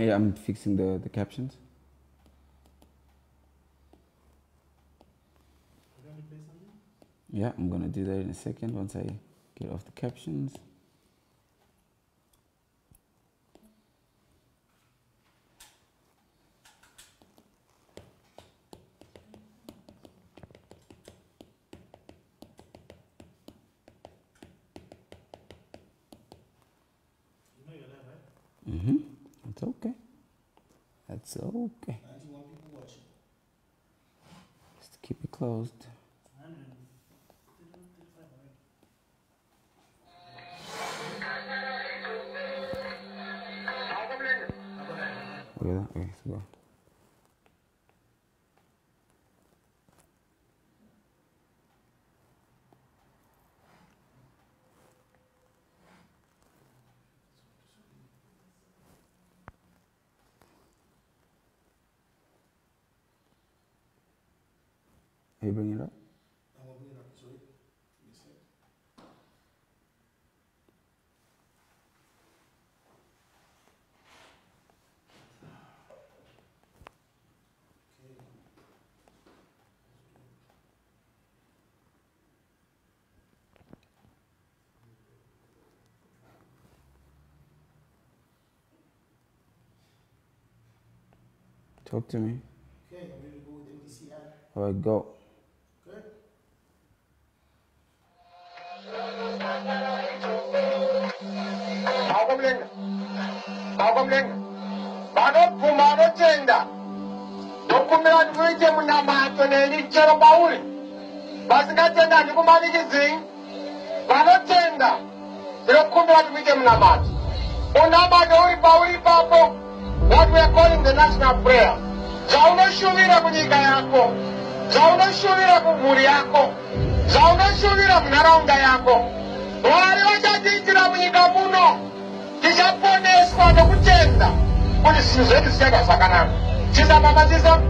I'm fixing the captions. Yeah, I'm gonna do that in a second once I get off the captions. It's okay. That's okay. Just keep it closed. Okay, so go. Are you bringing it up? I will bring it up. Sorry. Give me a sec. Talk to me. Okay, I'm ready to go with MDCI. All right, go. Good. What we are calling the national prayer. Zaunashuvira kunyika yako. Zaunashuvira kumhuri yako. Zaunashuvira munharaunda yako. Mwari vachatiitira munyika muno. Tichaponeswa nokutenda kuti zvinhu zvedu zvichaita zvakanaka. Chisamamadzisa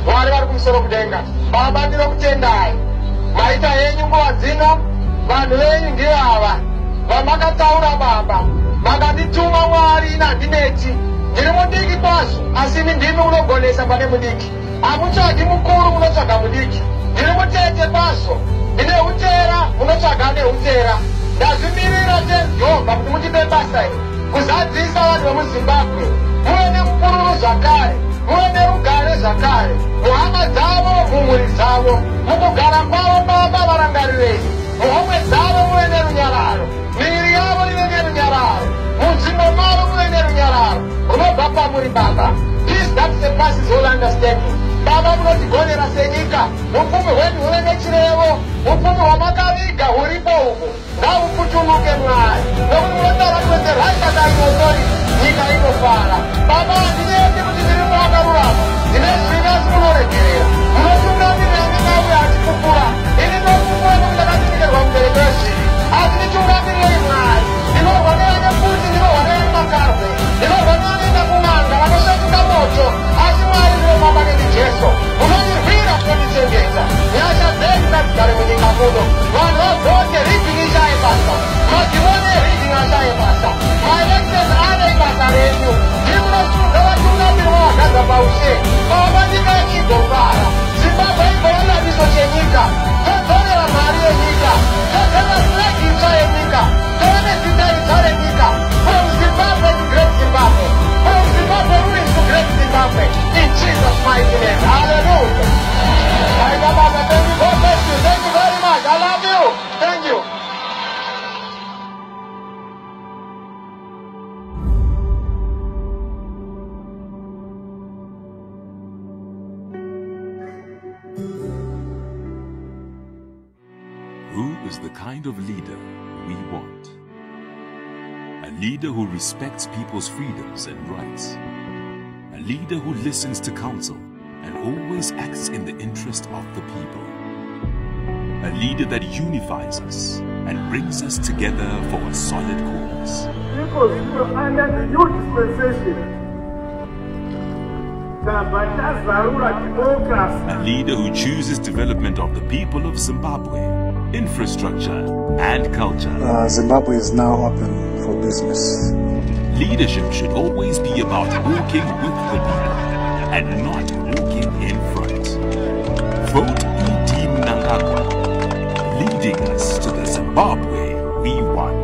Mwari vari kumusoro kudenga. Baba ndinokutendai. Maita henyu nguva dzino. Vanhu venyu ndivo ava vamakataura Baba. Makandituma Mwari nandineti. Ndiri mudiki kwazvo, asi ndimi unogonesa pane mudiki. Hamutsvagi mukuru munotsvaga mudiki. Ndiri mutete kwazvo, ndine utera munotsvaga neutera. Ndazvimirira Jehovha kuti mundipe basa iri, kuzadzisa vanhu vemuZimbabwe. Muve nemupururu zvakare, muve nerugare zvakare, muhama dzavo, mumhuri dzavo, mukugara kwavo Baba varangarirei. Muhomwe dzavo muve nerunyararo, miviri yavo ive nerunyararo, munzvimbo mavo muve nerunyararo. Unobva pamuri Baba. Peace that surpasses all understanding. Baba munotigonera senyika. Upfumi hwedu huve nechirevo. Upfumi hwamakaviga huripo uku ngahuputunuke Mwari. Nokuti munotaura kuti the right and authority nyika inofara. Baba handineti kuti ndiri muvakarurama. Ndine zvina zvimunoregerera. Munotungamirira ndinauya achikukura. Ini ndokukura nokuti ndakatipikerwa mubereko wezvivi. Asi ndichungamirirei Mwari. Ndinorwanira nekuti ndinorwanira nemakarwe. Ndinorwanira kumanga vanosvatuka moto. Asi Mwari ndivo Baba nejesu. Munondirwira kunondichengetsa. Nyasha dzenyu ngadzigare munyika muno. Vanhu vagote reading ishaye basa. Madhimoni reading ashaye basa. Maelectors ane basa renyu. Ndimunosunga vatungamiri vavagaza paushe. Baba nyika ichigofara. Zimbabwe igova chishamiso chenyika. Todzorera mari yenyika. Todzorera flag itsva yenyika. Tone zita itsva renyika. From Zimbabwe to Great Zimbabwe. From Zimbabwe ruling to Great Zimbabwe. In Jesus' mighty name. Hallelujah. Baba, thank you. God bless you. Thank you very much. I love you. Thank you. Who is the kind of leader we want? A leader who respects people's freedoms and rights. A leader who listens to counsel and always acts in the interest of the people. A leader that unifies us and brings us together for a solid cause. People still under the new dispensation. A leader who chooses development of the people of Zimbabwe, infrastructure and culture. Zimbabwe is now open for business. Leadership should always be about walking with the people and not walking in front. Vote E.D. Mnangagwa, leading us to the Zimbabwe we want.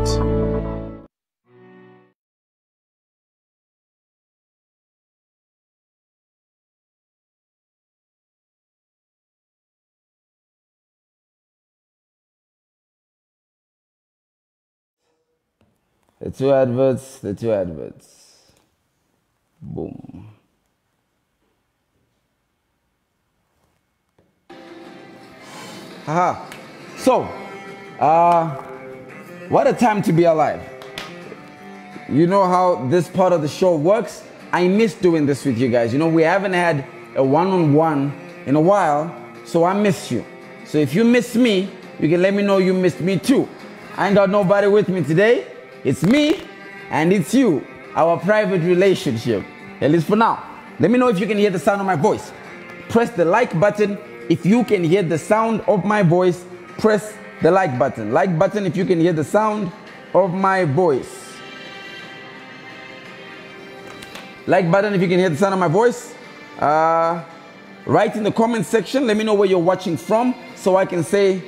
The two adverts. Boom. Haha. So, what a time to be alive. You know how this part of the show works? I miss doing this with you guys. You know, we haven't had a one-on-one in a while, so I miss you. So if you miss me, you can let me know you missed me too. I ain't got nobody with me today. It's me and it's you, our private relationship, at least for now. Let me know if you can hear the sound of my voice. Press the like button. If you can hear the sound of my voice, press the like button. Like button if you can hear the sound of my voice. Like button if you can hear the sound of my voice. Write in the comment section. Let me know where you're watching from so I can say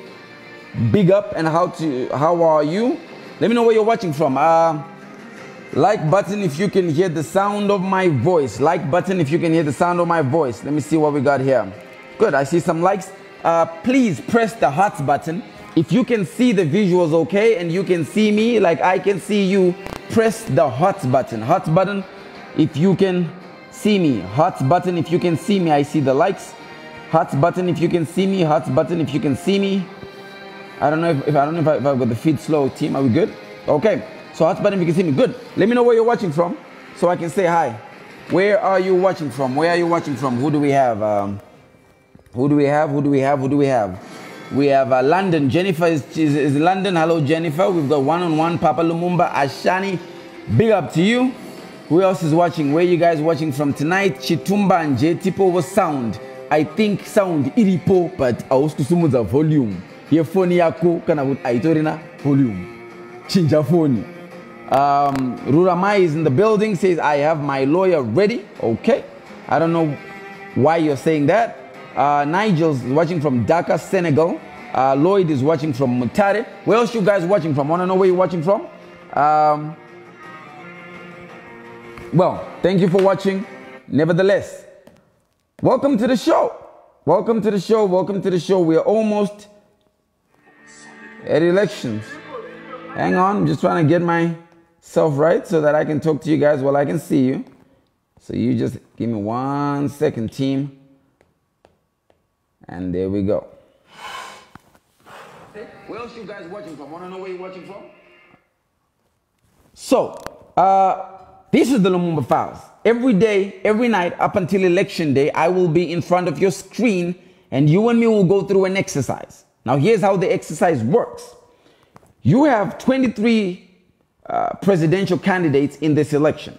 big up and how are you. Let me know where you're watching from. Like button if you can hear the sound of my voice. Like button if you can hear the sound of my voice. Let me see what we got here. Good, I see some likes. Please press the hearts button. If you can see the visuals okay and you can see me like I can see you, press the hearts button. Hearts button if you can see me. Hearts button if you can see me. I see the likes. Hearts button if you can see me. Hearts button if you can see me. I don't know if I've got the feed slow, team. Are we good? Okay. So hearts button if you can see me. Good. Let me know where you're watching from so I can say hi. Where are you watching from? Where are you watching from? Who do we have? Who do we have? We have London. Jennifer is in London. Hello, Jennifer. We've got one-on-one. Papa Lumumba. Ashani. Big up to you. Who else is watching? Where are you guys watching from tonight? Chitumba and J. Tipo was sound. I think sound iripo, but I also sumuza volume. Your phone yako kana aitorina volume. Chinja phone. Ruramai is in the building. Says I have my lawyer ready. Okay. I don't know why you're saying that. Nigel's watching from Dakar, Senegal. Lloyd is watching from Mutare. Where else you guys watching from? Want to know where you're watching from? Well, thank you for watching. Nevertheless, welcome to the show. Welcome to the show. Welcome to the show. We are almost at elections. Hang on. I'm just trying to get myself right so that I can talk to you guys while I can see you. So you just give me 1 second, team. And there we go. Where else you guys watching from? Want to know where you're watching from? So, this is the Lumumba Files. Every day, every night, up until election day, I will be in front of your screen and you and me will go through an exercise. Now, here's how the exercise works. You have 23 presidential candidates in this election.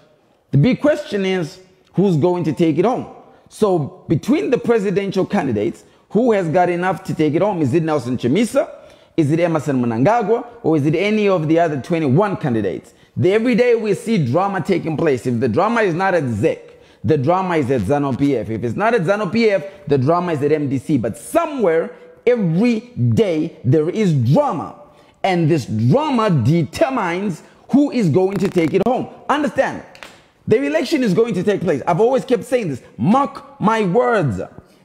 The big question is, who's going to take it home? So, between the presidential candidates, who has got enough to take it home? Is it Nelson Chamisa? Is it Emerson Mnangagwa? Or is it any of the other 21 candidates? Every day we see drama taking place. If the drama is not at ZEC, the drama is at ZANU-PF. If it's not at ZANU-PF, the drama is at MDC. But somewhere, every day, there is drama. And this drama determines who is going to take it home. Understand, the election is going to take place. I've always kept saying this. Mark my words.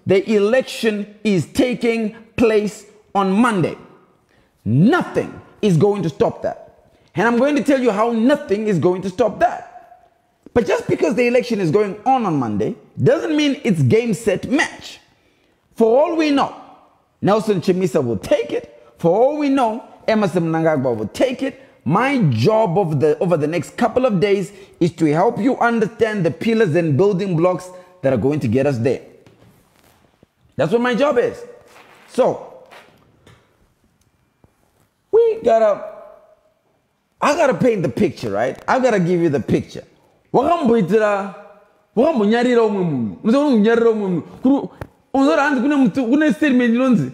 The election is taking place on Monday. Nothing is going to stop that. And I'm going to tell you how nothing is going to stop that. But just because the election is going on Monday doesn't mean it's game, set, match. For all we know, Nelson Chamisa will take it. For all we know, Emerson Mnangagwa will take it. My job over the next couple of days is to help you understand the pillars and building blocks that are going to get us there. That's what my job is. So, I gotta paint the picture, right? I gotta give you the picture. Wakamboitira wakambonyarira umwe munhu. Unozoona kunyarira umwe munhu. Unozoona hanzi kune statement inonzi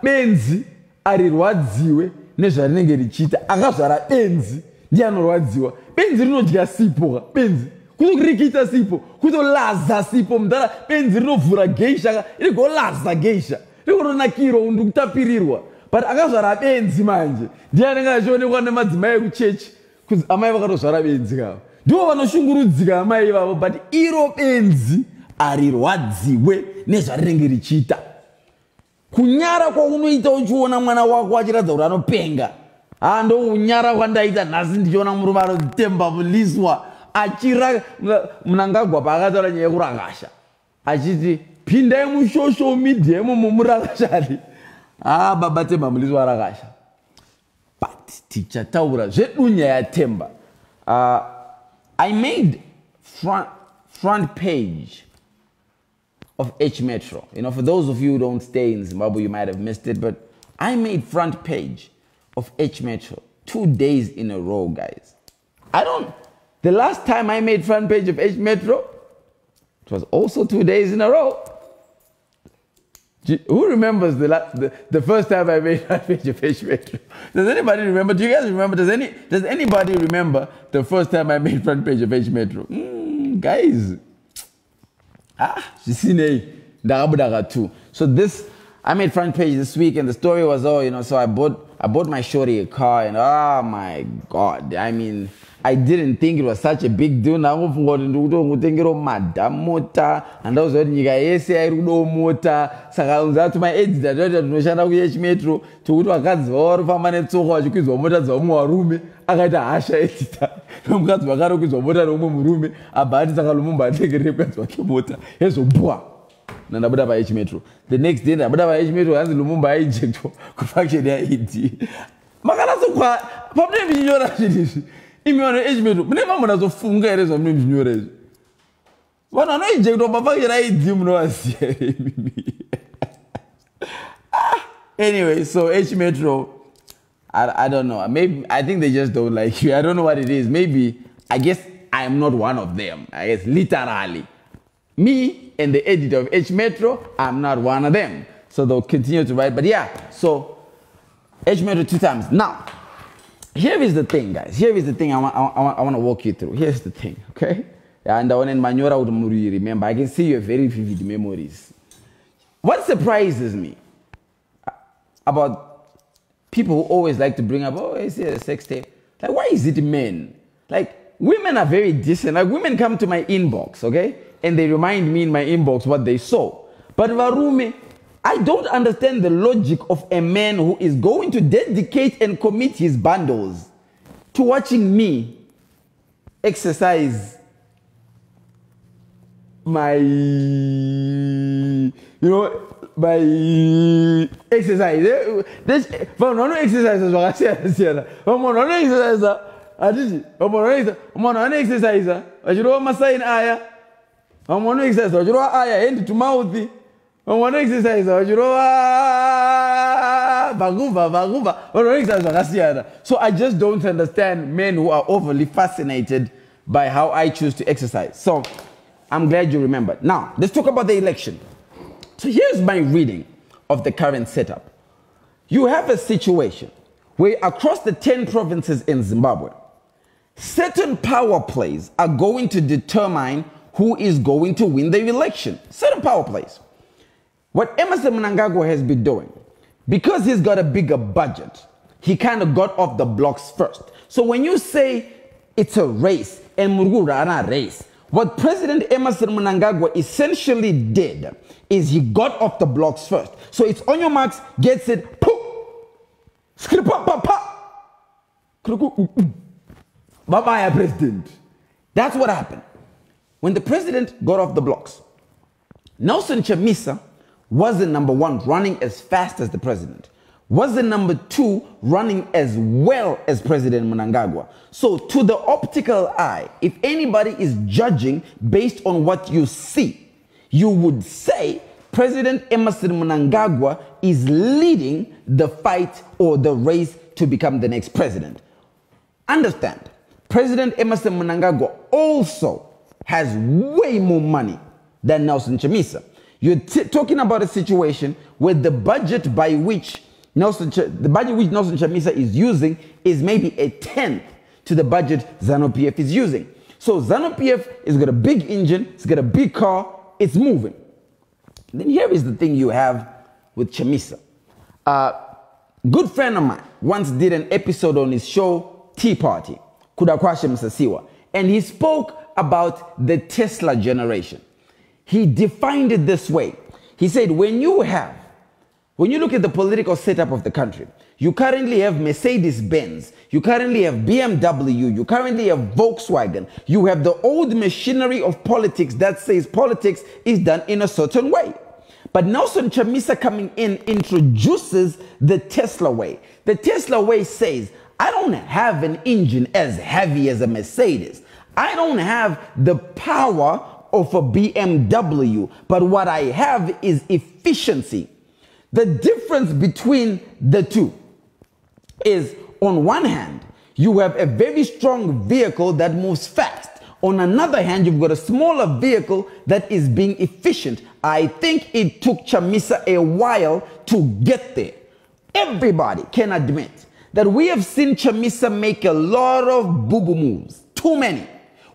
benzi arirwadziwe nezvarinenge richiita. Akazvara benzi ndiye anorwadziwa. Benzi rinodya sipo. Benzi kuzokurikita sipo, kuzolaza sipo mudhara. Benzi rinovhura geisha, rigolaza geisha, rigoronakirwa ndikutapirirwa. But akazvara benzi manje ndiye anenge achionekwa nemadzimai ekuchechi kuti amai vakatozvara benzi kavo. Ndivo vanoshungurudzika amai ivavo, but iro benzi arirwadziwe nezvarinenge richiita. Kunyara kwaunoita uchiona mwana wako achiratidza kuti anopenga. Ndo kunyara kwandaita nhasi ndichiona murume anotemba muliswa achira Mnangagwa paakataura nyaya yekurakasha achiti pindai musocial media mumurakashari. Baba Temba muliswa arakasha. But tichataura zvedu nyaya yaTemba. I made front page of H Metro. You know, for those of you who don't stay in Zimbabwe, you might have missed it, but I made front page of H Metro 2 days in a row, guys. The last time I made front page of H Metro, it was also 2 days in a row. Who remembers the first time I made front page of H Metro? Does anybody remember? Do you guys remember? Does anybody remember the first time I made front page of H Metro? Guys. So I made front page this week, and the story was, so I bought my shorty a car, and oh my God, I mean, I didn't think it was such a big deal. Now I'm thinking of madam mota, and I was saying, I mota. So to my editor, I H Metro to do a cat's or permanent so much because of motors or more room. I got a Asha editor. From Gats Wagarokus or Motor room, a bad Lumumba, take a repent to Mota. Here's a bois. Nanabuda by H Metro. The next day, Nabuda by H Metro and Lumumba agent could faction their ET. Magalaso, probably you're Imiona H Metro, but never one of Funga is on New. One on agent of Papa, I anyway, so H Metro, I don't know. Maybe I think they just don't like you. I don't know what it is. Maybe I guess I'm not one of them. I guess literally. Me and the editor of H Metro, I'm not one of them. So they'll continue to write. But yeah, so H Metro 2 times. Now, here is the thing, guys. Here is the thing I want to walk you through. Here's the thing, okay? And I want to remember. I can see your very vivid memories. What surprises me about people who always like to bring up, is it a sex tape? Like, why is it men? Like, women are very decent. Like, women come to my inbox, okay? And they remind me in my inbox what they saw. But Varume, I don't understand the logic of a man who is going to dedicate and commit his bundles to watching me exercise my, my exercise. This no exercises. I'm one exercise, hand to mouth. I'm one exercise, so I just don't understand men who are overly fascinated by how I choose to exercise. So I'm glad you remembered. Now, let's talk about the election. So here's my reading of the current setup. You have a situation where across the 10 provinces in Zimbabwe, certain power plays are going to determine who is going to win the election. Certain power plays. What Emerson Mnangagwa has been doing, because he's got a bigger budget, he kind of got off the blocks first. So when you say it's a race, and Murugurana race, what President Emerson Mnangagwa essentially did is he got off the blocks first. So it's on your marks, gets it, poof, bye-bye, President. That's what happened. When the president got off the blocks, Nelson Chamisa wasn't number 1 running as fast as the president, wasn't number 2 running as well as President Mnangagwa. So to the optical eye, if anybody is judging based on what you see, you would say President Emerson Mnangagwa is leading the fight or the race to become the next president. Understand, President Emmerson Mnangagwa also has way more money than Nelson Chamisa. You're talking about a situation where the budget by which Nelson Chamisa is using is maybe a tenth to the budget ZANU-PF is using. So ZANU-PF has got a big engine, it's got a big car, it's moving. Then here is the thing you have with Chamisa. Good friend of mine once did an episode on his show, Tea Party, Kudakwashe Msasiwa, and he spoke about the Tesla generation. He defined it this way. He said, when you look at the political setup of the country, you currently have Mercedes-Benz, you currently have BMW, you currently have Volkswagen, you have the old machinery of politics that says politics is done in a certain way. But Nelson Chamisa coming in introduces the Tesla way. The Tesla way says, I don't have an engine as heavy as a Mercedes. I don't have the power of a BMW, but what I have is efficiency. The difference between the two is, on one hand, you have a very strong vehicle that moves fast. On another hand, you've got a smaller vehicle that is being efficient. I think it took Chamisa a while to get there. Everybody can admit that we have seen Chamisa make a lot of boo-boo moves. Too many.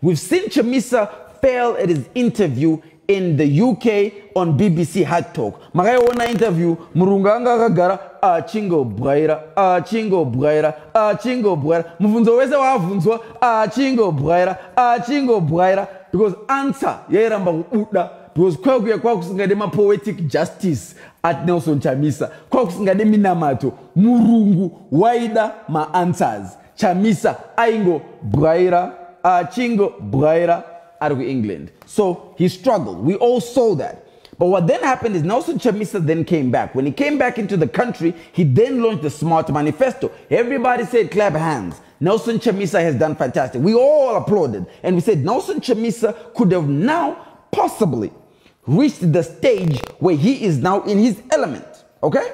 We've seen Chamisa fail at his interview in the UK on BBC Hard Talk. Magayona interview, Murunganga Gagara, Chingo Braira, Chingo Braira, Chingo Braira, Mufunzo Weza Wavunzo, Chingo Braira, Chingo Braira, because answer, Yeramba Uda, because Kwakusngadema poetic justice at Nelson Chamisa, Kwakusngademi Namato, Murungu, Waida, ma answers, Chamisa, Aingo Braira, Chingo Braira, out of England. So he struggled. We all saw that. But what then happened is Nelson Chamisa then came back. When he came back into the country, he then launched the Smart Manifesto. Everybody said, clap hands. Nelson Chamisa has done fantastic. We all applauded. And we said, Nelson Chamisa could have now possibly reached the stage where he is now in his element. Okay?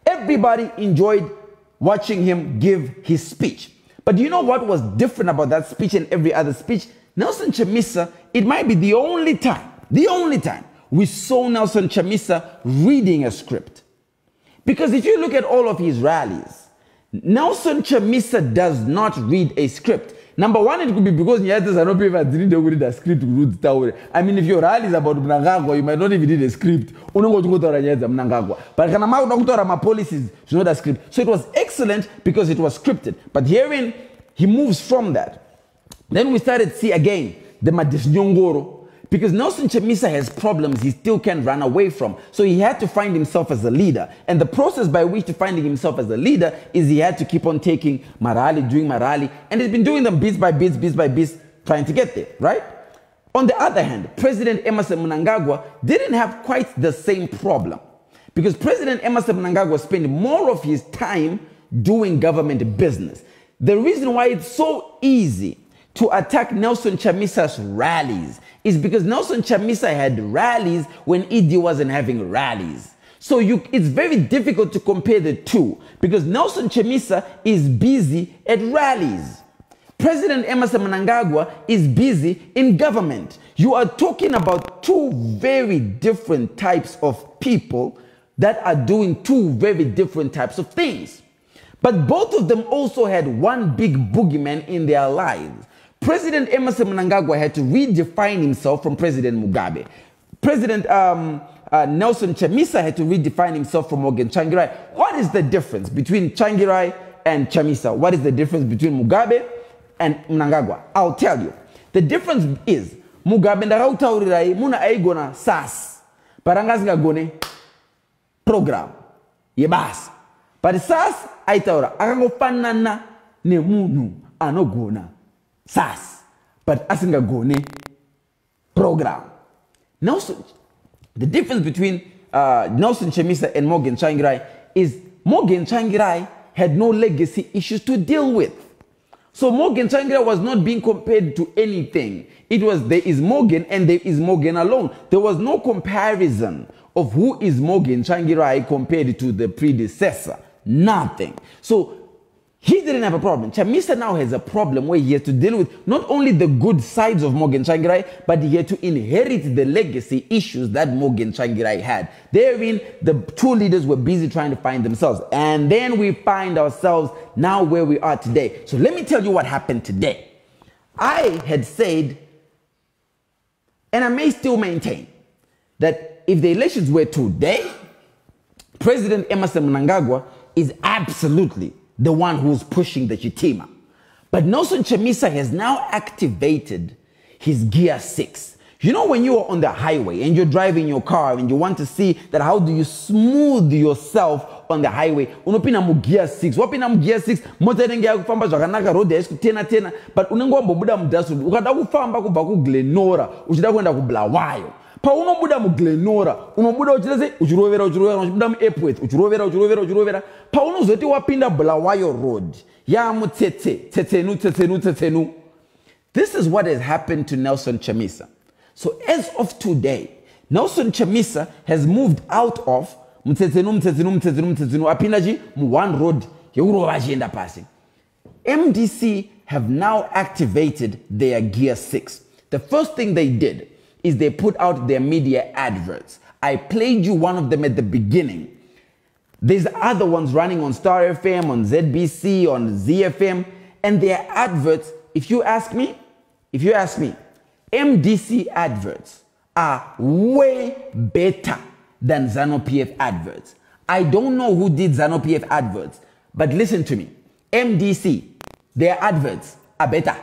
Everybody enjoyed watching him give his speech. But do you know what was different about that speech and every other speech? Nelson Chamisa, it might be the only time we saw Nelson Chamisa reading a script. Because if you look at all of his rallies, Nelson Chamisa does not read a script. Number one, it could be because Nyatas didn't read a script. I mean, if your rally is about Mnangagwa, you might not even read a script. But my policies, it's not a script. So it was excellent because it was scripted. But herein, he moves from that. Then we started to see again the Madisnyongoro, because Nelson Chamisa has problems he still can't run away from. So he had to find himself as a leader. And the process by which to finding himself as a leader is he had to keep on taking Marali, doing Marali, and he's been doing them bits by bits, trying to get there, right? On the other hand, President Emmerson Mnangagwa didn't have quite the same problem, because President Emmerson Mnangagwa spent more of his time doing government business. The reason why it's so easy to attack Nelson Chamisa's rallies is because Nelson Chamisa had rallies when Idi wasn't having rallies. So it's very difficult to compare the two, because Nelson Chamisa is busy at rallies. President Emmerson Mnangagwa is busy in government. You are talking about two very different types of people that are doing two very different types of things. But both of them also had one big boogeyman in their lives. President Emmerson Mnangagwa had to redefine himself from President Mugabe. President Nelson Chamisa had to redefine himself from Morgan Tsvangirai. What is the difference between Tsvangirai and Chamisa? What is the difference between Mugabe and Mnangagwa? I'll tell you. The difference is Mugabe ndakautaurirai muna aigona SAS parangazingagone program yebasa. But SAS aitaura akangofanana nemunhu anogona SAS, but asingagone program. Nelson, the difference between Nelson Chamisa and Morgan Tsvangirai is Morgan Tsvangirai had no legacy issues to deal with. So Morgan Tsvangirai was not being compared to anything. It was there is Morgan and there is Morgan alone. There was no comparison of who is Morgan Tsvangirai compared to the predecessor. Nothing. So He didn't have a problem. Chamisa now has a problem where he has to deal with not only the good sides of Morgan Tsvangirai, but he had to inherit the legacy issues that Morgan Tsvangirai had. Therein, the two leaders were busy trying to find themselves. And then we find ourselves now where we are today. So let me tell you what happened today. I had said, and I may still maintain, that if the elections were today, President Emmerson Mnangagwa is absolutely the one who's pushing the Chitima. But Nelson Chamisa has now activated his gear 6. You know, when you are on the highway and you're driving your car and you want to see that how do you smooth yourself on the highway, unopina mu gear 6. Wapina mu gear 6, moto nenge ya kufamba zvakanaka road yaisu tena, but unenge wambobuda mudhasudi ukada kufamba kubva kuGlenora uchida kuenda kuBulawayo. Paunobuda mu Glenora, unobuda uchileze uchirovera, uchibuda mu Epworth, uchirovera. Paunozoti wapinda Bulawayo Road, ya mu tsetenu. This is what has happened to Nelson Chamisa. So as of today, Nelson Chamisa has moved out of mtsetsenu, apindaji mu one road, yeurova achienda pasi. MDC have now activated their gear 6. The first thing they did is they put out their media adverts. I played you one of them at the beginning. There's other ones running on Star FM, on ZBC, on ZFM, and their adverts, if you ask me, MDC adverts are way better than ZANU-PF adverts. I don't know who did ZANU-PF adverts, but listen to me. MDC, their adverts are better.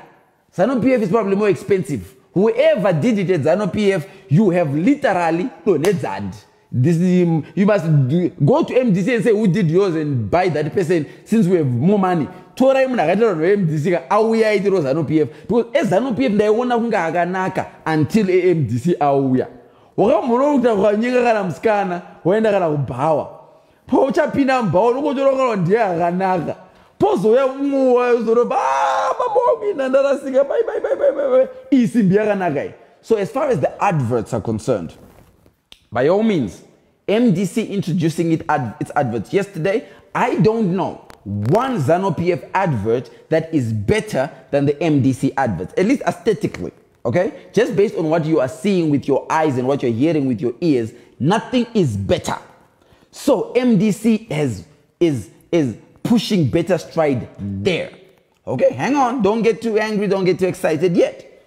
ZANU-PF is probably more expensive. Whoever did it at ZANU-PF, you have literally donated. You must go to MDC and say who did yours and buy that person since we have more money. Tora MDC auya iti ZANU-PF because ZANU-PF ndaiona kunga hakanaka until MDC auya. Wakamuona kuti kwanyika kana msikana waenda kana kubhawa. Po uchapinda mbhawa unokutora ndiye hakanaka. Pozoya umwe uzoro baba ndarasika bye isimbi yakanaka. So as far as the adverts are concerned, by all means, MDC introducing its adverts yesterday, I don't know one ZANU-PF advert that is better than the MDC adverts, at least aesthetically, okay? Just based on what you are seeing with your eyes and what you're hearing with your ears, nothing is better. So MDC is pushing better stride there. Okay, hang on, don't get too angry, don't get too excited yet.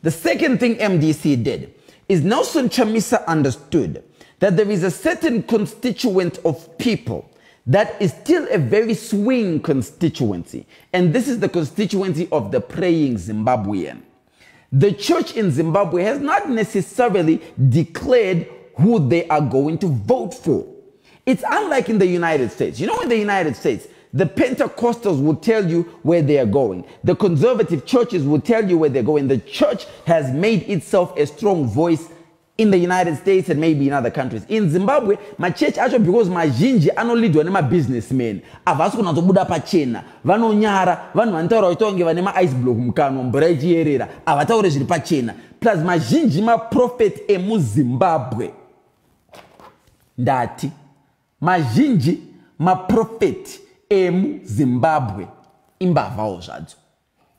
The second thing MDC did is Nelson Chamisa understood that there is a certain constituent of people that is still a very swing constituency. And this is the constituency of the praying Zimbabwean. The church in Zimbabwe has not necessarily declared who they are going to vote for. It's unlike in the United States. You know, in the United States, the Pentecostals will tell you where they are going. The conservative churches will tell you where they're going. The church has made itself a strong voice in the United States and maybe in other countries. In Zimbabwe, my church actually, because majinji anolidwa nema businessmen, avasu kuna tobuda pachena, vano nyara, vano antara otonge vanema ice block mkano, mbreji erera, avataure jiri pachena. Plus majinji ma prophet emu Zimbabwe. Ndati, majinji ma prophet emu Zimbabwe. Imbava ozadzu.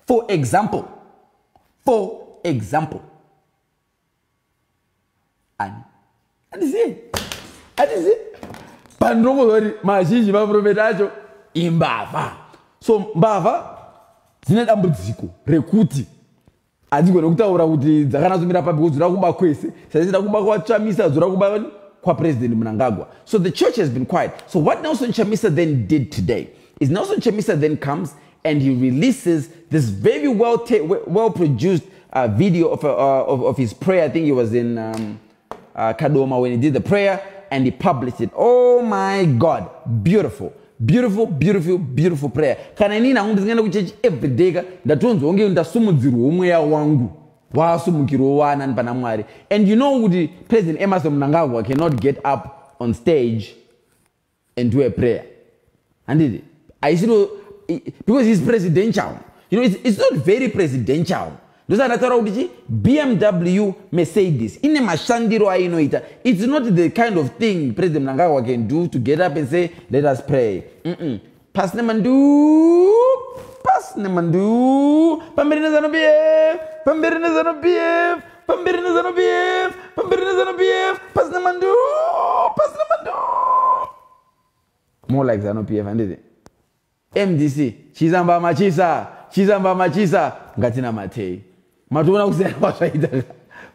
For example, and is it? Pandromo wari majinji ma prophet acho imbava. So mbava zine dambudziko rekuti adzigona kutaura kuti dzakanazomira papi kudzura kumba kwese sezida kumba kwa Chamisa dzura kumba kwa President Mnangagwa. So the church has been quiet. So what Nelson Chamisa then did today is Nelson Chamisa then comes and he releases this very well produced video of his prayer. I think it was in Kadoma when he did the prayer and he published it. Oh my God, beautiful prayer. Kana nina ngundizingenda ku church every day ndatonzwa nge ndasumudzirwa umweya wangu wasumukiro wana pana Mwari. And you know the President Emmerson Mnangagwa cannot get up on stage and do a prayer. And did it? I see because he's presidential. You know, it's not very presidential. BMW, Mercedes, it's not the kind of thing President Mnangagwa can do to get up and say, let us pray. Pasne mandu. Pasne mandu. Pambirina zano BF. Pambirina zano BF. Pambirina zano BF. Pambirina zano BF. Pasne mandu. Pasne mandu. More like Zanu PF and it. MDC. Chizamba machisa. Chizamba machisa. Ngatina matei. Matuna kusema washaita.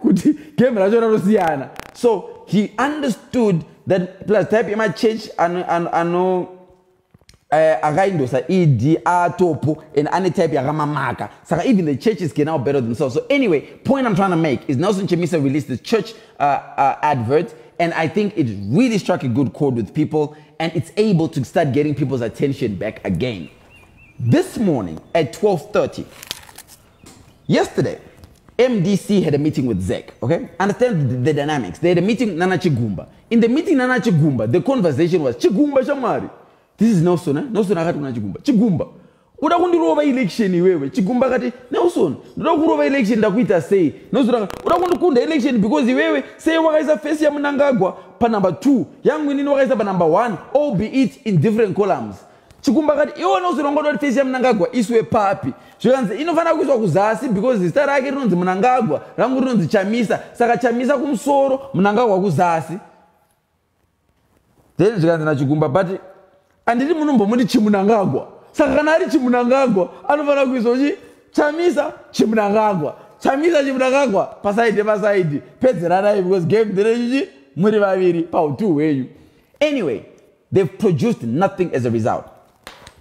Kuti game rajona rosiana. So he understood that plus type ima change ano againdo sa ed topo and any type ya maka. Saka even the churches can now better themselves. So anyway, point I'm trying to make is Nelson Chamisa released the church advert, and I think it really struck a good chord with people, and it's able to start getting people's attention back again. This morning at 12:30, yesterday, MDC had a meeting with Zek, okay? Understand the dynamics. They had a meeting Nana Chigumba. In the meeting Nana Chigumba, the conversation was Chigumba Shamari. This is Nelson, eh? Nelson akati kuna Chigumba. Chigumba. Uda kundirova election wewe. Chigumba kati Nelson. Uda kurova election ndakuita say. Nelson uda kundikunda election because wewe say wakaisa face ya Mnangagwa pa number 2. Yangu nini wakaisa pa number 1, albeit in different columns. Chigumba kati iwo Nelson ngodo face ya Mnangagwa iswe papi. Zvikanzi inofana kuiswa kuzasi because zita rake rinonzi Mnangagwa, rangu rinonzi Chamisa. Saka Chamisa kumusoro, Mnangagwa kuzasi. Then zvikanzi na Chigumba but andiri munombo muri Chimunangagwa. Saka kana ari Chimunangagwa, anofana kuiswa chi Chamisa Chimunangagwa. Chamisa Chimunangagwa pasaidi pedzerana because game dereji muri vaviri pa 2 weyu. Anyway, they've produced nothing as a result.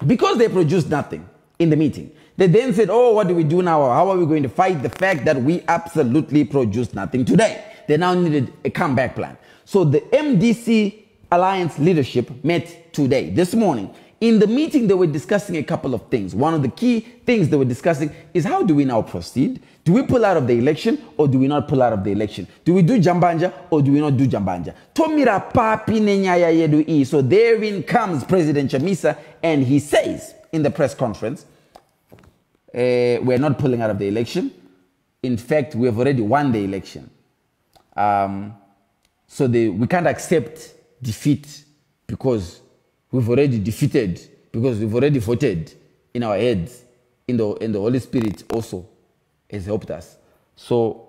Because they produced nothing in the meeting, they then said, oh, what do we do now? How are we going to fight the fact that we absolutely produced nothing today? They now needed a comeback plan. So the MDC Alliance leadership met today, this morning. In the meeting, they were discussing a couple of things. One of the key things they were discussing is how do we now proceed? Do we pull out of the election or do we not pull out of the election? Do we do Jambanja or do we not do Jambanja? Tomira papi nenyaya yedu e. So therein comes President Chamisa, and he says in the press conference, we're not pulling out of the election. In fact, we have already won the election. So we can't accept defeat because we've already defeated, because we've already voted in our heads, in the Holy Spirit also has helped us. So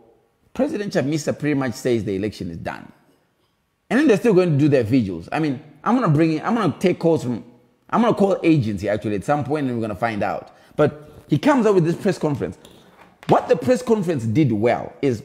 President Chamisa pretty much says the election is done. And then they're still going to do their vigils. I mean, I'm going to take calls from, I'm going to call agency actually at some point and we're going to find out. But he comes up with this press conference. What the press conference did well is,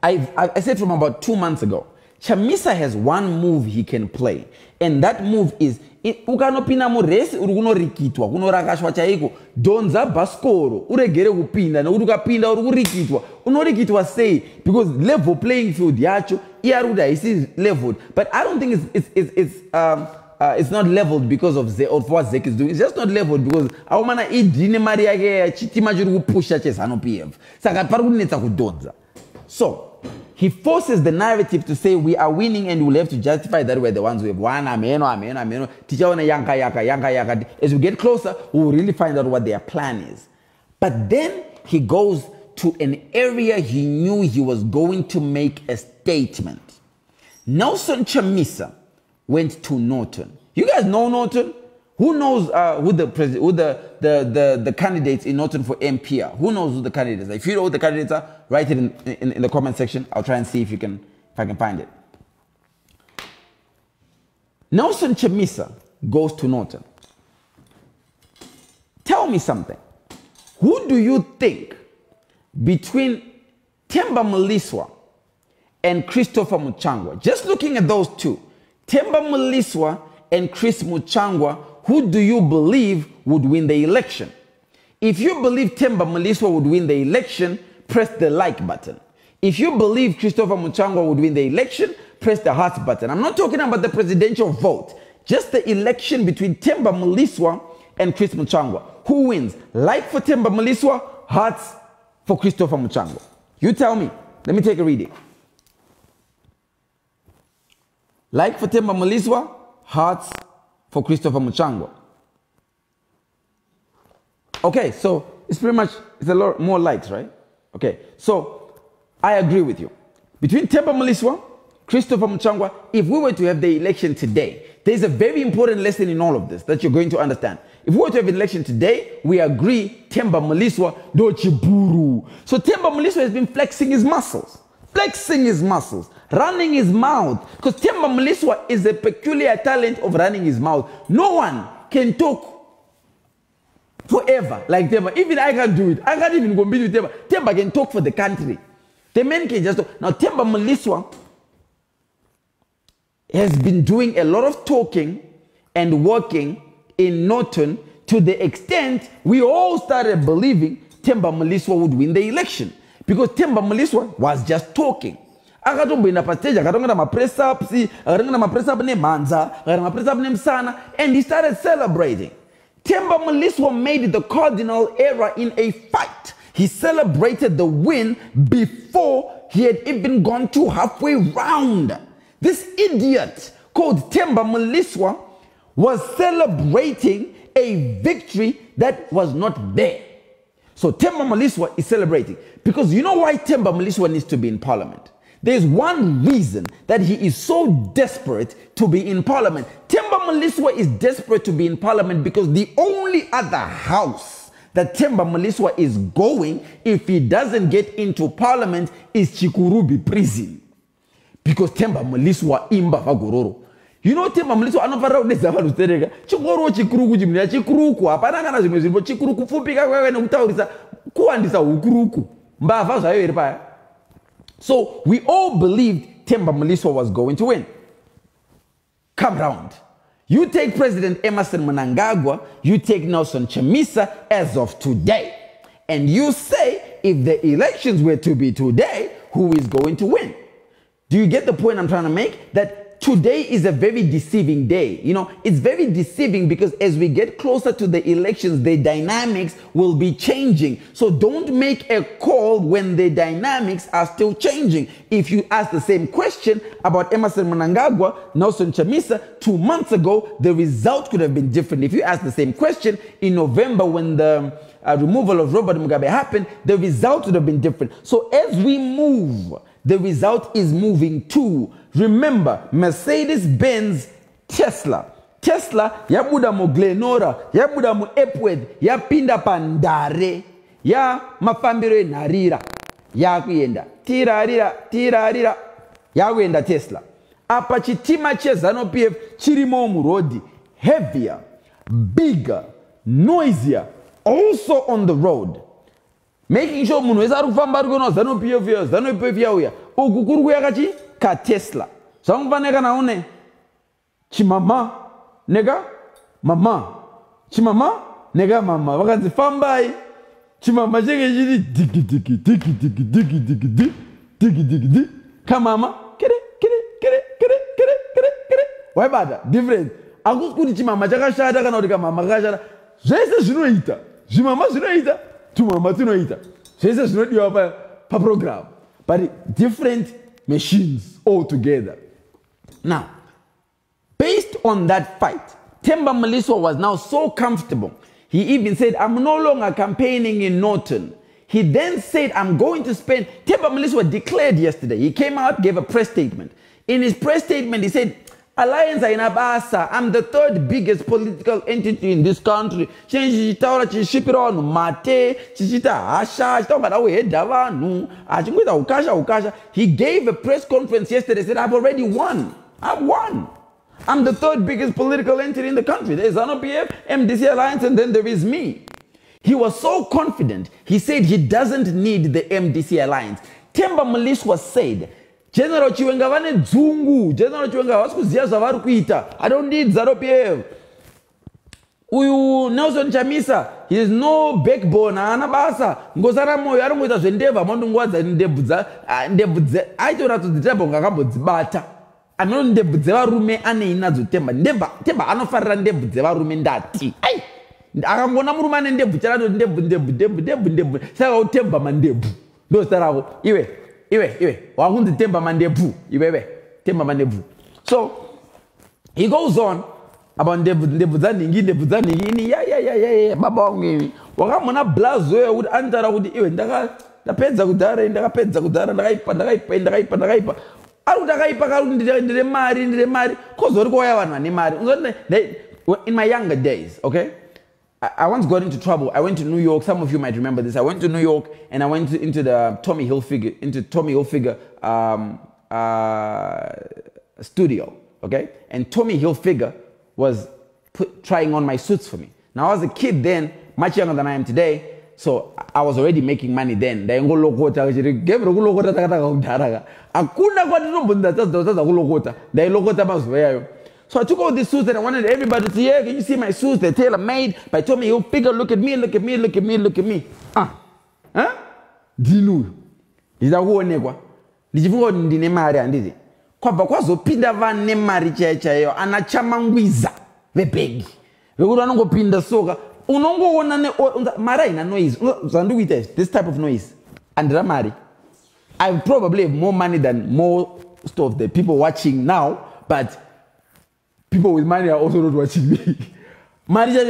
I said from about 2 months ago, Chamisa has one move he can play. And that move is, ukanopinda muresi urukunorikitwa kunorakashwa chaiko donza baskoro uregere kupinda nekuti ukapinda urikurikitwa unorikitwa sei because level playing field yacho iyaruda isi leveled. But I don't think it's not leveled because of what Zek is doing. It's just not leveled because aumana idine mari yake chitima chiri kupusha chezano PF saka pari kunetsa kudonza. So he forces the narrative to say we are winning and we'll have to justify that we're the ones who have won. Ameno. Tichaona yanka. As we get closer, we'll really find out what their plan is. But then he goes to an area he knew he was going to make a statement. Nelson Chamisa went to Norton. You guys know Norton? Who knows who the candidates in Norton for MP are? Who knows who the candidates are? If you know who the candidates are, write it in the comment section. I'll try and see if I can find it. Nelson Chamisa goes to Norton. Tell me something. Who do you think between Themba Mliswa and Christopher Muchangwa, just looking at those two, Themba Mliswa and Chris Muchangwa, who do you believe would win the election? If you believe Themba Mliswa would win the election, press the like button. If you believe Christopher Muchangwa would win the election, press the heart button. I'm not talking about the presidential vote, just the election between Themba Mliswa and Chris Muchangwa. Who wins? Like for Themba Mliswa, hearts for Christopher Muchangwa. You tell me. Let me take a reading. Like for Themba Mliswa, hearts for Christopher Muchangwa. Okay, so it's a lot more likes, right? Okay, so I agree with you. Between Themba Mliswa, Christopher Mchangwa, if we were to have the election today, there's a very important lesson in all of this that you're going to understand. If we were to have an election today, we agree Themba Maliswa do Chiburu. So Themba Maliswa has been flexing his muscles, running his mouth. Because Themba Maliswa is a peculiar talent of running his mouth. No one can talk forever like Themba. Even I can't do it. I can't even compete with Themba. Themba can talk for the country. The man can just talk. Now Themba Maliswa has been doing a lot of talking and working in Norton to the extent we all started believing Themba Maliswa would win the election. Because Themba Maliswa was just talking. And he started celebrating. Themba Maliswa made the cardinal error in a fight. He celebrated the win before he had even gone to halfway round. This idiot called Themba Maliswa was celebrating a victory that was not there. So Themba Maliswa is celebrating. Because you know why Themba Maliswa needs to be in parliament? There's one reason that he is so desperate to be in parliament. Themba Maliswa is desperate to be in parliament because the only other house that Themba Maliswa is going if he doesn't get into parliament is Chikurubi prison. Because Themba Maliswa imba vagororo. You know Themba Maliswa anopara udezava lutereka. Chikoro chikuruku jimnia chikuruku. Hapana kana zimwe zimbo chikuruku fupika kwa kutaurisa kuandisa ukuruku. Mbava zayo iripaya. So we all believed Themba Maliswa was going to win. Come round. You take President Emmerson Mnangagwa, you take Nelson Chamisa as of today. And you say if the elections were to be today, who is going to win? Do you get the point I'm trying to make? That today is a very deceiving day. You know, it's very deceiving because as we get closer to the elections, the dynamics will be changing. So don't make a call when the dynamics are still changing. If you ask the same question about Emmerson Mnangagwa, Nelson Chamisa 2 months ago, the result could have been different. If you ask the same question in November when the removal of Robert Mugabe happened, the result would have been different. So as we move, the result is moving too. Remember, Mercedes-Benz, Tesla. Tesla, yabuda mu Glenora, yabuda mu Epworth, yapinda pandare, ya mafambiro narira, ya kuyenda, tirarira, ya kuyenda Tesla. Apa chitima che ZANU-PF chirimo mu road, heavier, bigger, noisier, also on the road. Making sure munu weza kufamba rukono ZANU-PF yauya. Ukukuru yakachi ka Tesla. Samfaneka naone chimama nega mama. Chimama nega mama. Wakanzi fambai chimama cheke chidi digi. Kamama kere. Why bada? Different. Akuskuri chimama chaka shada kana odika mama kashada. Zese zinoita. Chimama zinoita. Tumama tunoita. Zese zinodiwa pa program. But different machines altogether. Now, based on that fight, Themba Maliswa was now so comfortable. He even said, I'm no longer campaigning in Norton. He then said, I'm going to spend... Themba Maliswa declared yesterday. He came out, gave a press statement. In his press statement, he said, Alliance Ainabasa, I'm the third biggest political entity in this country. He gave a press conference yesterday, said, I've already won. I've won. I'm the third biggest political entity in the country. There's ZANU-PF, MDC Alliance, and then there is me. He was so confident, he said he doesn't need the MDC Alliance. Themba Maliswa said, General Chiwenga vane dzungu. General Chiwenga vasikuziya zvavari kuita. I don't need ZANU-PF. Uyu Nelson Chamisa, he has no backbone. Haana basa. Ngosara moyo ari kuita zvendeva mondongwadza ndebvu aitora kudzitamba ngakambodzibata. Ameno ndebvu dzevarume ane inadzo Themba. Themba anofarira ndebvu dzevarume ndati. Ai. Akangona murume ane ndebvu charato ndebvu. Saka Themba mandebvu. Ndo saravo. Iwe, wakundi Themba mandebu. Iwe, Themba mandebu. So, he goes on about ndebu zaningi, yeah, baba wangu. Wakamona blazo ya would antara would iwe, ndakapedza kudara, ndakaipa. In my younger days, okay, I once got into trouble. I went to New York. Some of you might remember this. I went to New York and I went into the Tommy Hilfiger studio, okay? And Tommy Hilfiger was trying on my suits for me. Now I was a kid then, much younger than I am today, so I was already making money then. So I took all these suits and I wanted everybody to say, yeah, can you see my suits? They're tailor-made by Tommy Hilfiger. Look at me, look at me, look at me, look at me. Huh? Dinu. Is that who negwa? Did you go in the Nemari and did it? Kwazo pinda van Nemari checha anachamangwiza. The big. We would not go pinda soga. Unongo one marina noise. This type of noise. And Ramari. I probably have more money than most of the people watching now, but people with money are also not watching me. Nowadays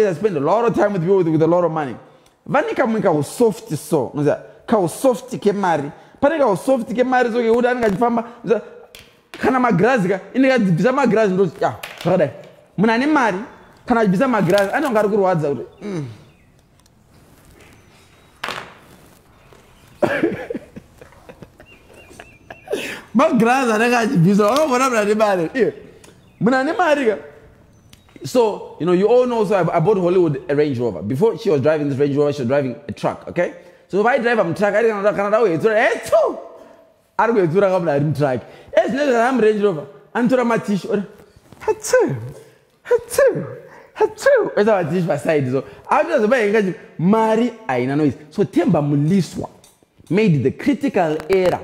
I spend a lot of time with people with a lot of money. Vanika mwika was soft so. Ka soft ke mari. Paneka was soft ke mari so ke uda ngajifamba. Kana magrazi ka inga bisa magrazi ndo ya. Brother. Muna ni mari kana bisa magrazi ano ngari kuruwadza kuti. So, you know, you all know, so I bought Hollywood a Range Rover. Before she was driving this Range Rover, she was driving a truck, okay? So if I drive a truck, I don't know, I don't know, truck. It's not a Range Rover. I'm to my t-shirt. Hatsu. It's our t-shirt beside. So I just buy Mari, I know. So Temba Muliswa made the critical error